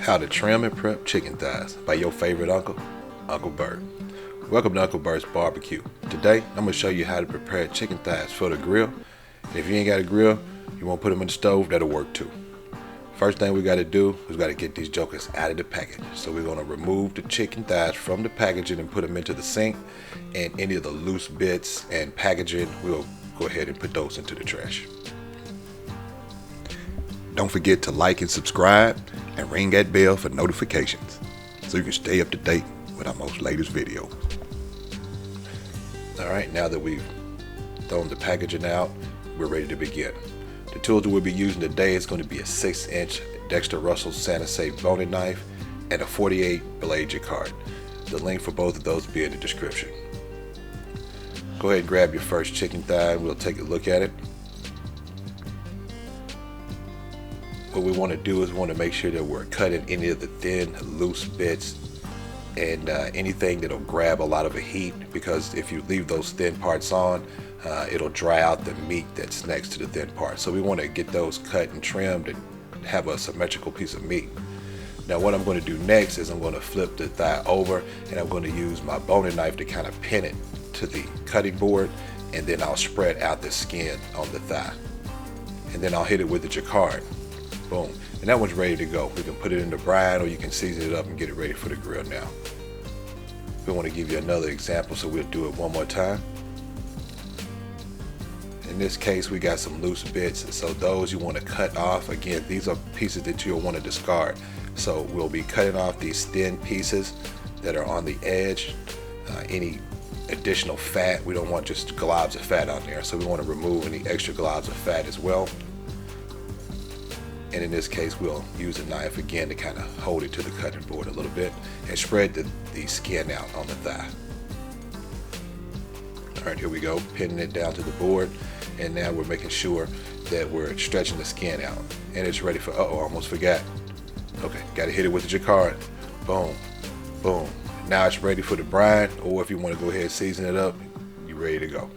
How to Trim and Prep Chicken Thighs by your favorite uncle, Uncle Bert. Welcome to Uncle Bert's Barbecue. Today, I'm going to show you how to prepare chicken thighs for the grill. And if you ain't got a grill, you want to put them in the stove, that'll work too. First thing we got to do is we got to get these jokers out of the package. So we're going to remove the chicken thighs from the packaging and put them into the sink. And any of the loose bits and packaging, we'll go ahead and put those into the trash. Don't forget to like and subscribe and ring that bell for notifications so you can stay up to date with our most latest video. Alright, now that we've thrown the packaging out, we're ready to begin. The tools that we'll be using today is going to be a 6-inch Dexter Russell Santa Fe boning knife and a 48 Blade Jaccard. The link for both of those will be in the description. Go ahead and grab your first chicken thigh and we'll take a look at it. What we want to do is we want to make sure that we're cutting any of the thin, loose bits and anything that'll grab a lot of the heat, because if you leave those thin parts on, it'll dry out the meat that's next to the thin part. So we want to get those cut and trimmed and have a symmetrical piece of meat. Now what I'm going to do next is I'm going to flip the thigh over and I'm going to use my boning knife to kind of pin it to the cutting board, and then I'll spread out the skin on the thigh. And then I'll hit it with the Jaccard. Boom. And that one's ready to go. We can put it in the brine or you can season it up and get it ready for the grill now. We want to give you another example, so we'll do it one more time. In this case, we got some loose bits, so those you want to cut off. Again, these are pieces that you'll want to discard. So we'll be cutting off these thin pieces that are on the edge. Any additional fat, we don't want just globs of fat on there, so we want to remove any extra globs of fat as well. And in this case, we'll use a knife again to kind of hold it to the cutting board a little bit and spread the skin out on the thigh. All right, here we go, pinning it down to the board. And now we're making sure that we're stretching the skin out. And it's ready for, uh-oh, I almost forgot. Okay, got to hit it with the Jaccard. Boom, boom. Now it's ready for the brine, or if you want to go ahead and season it up, you're ready to go.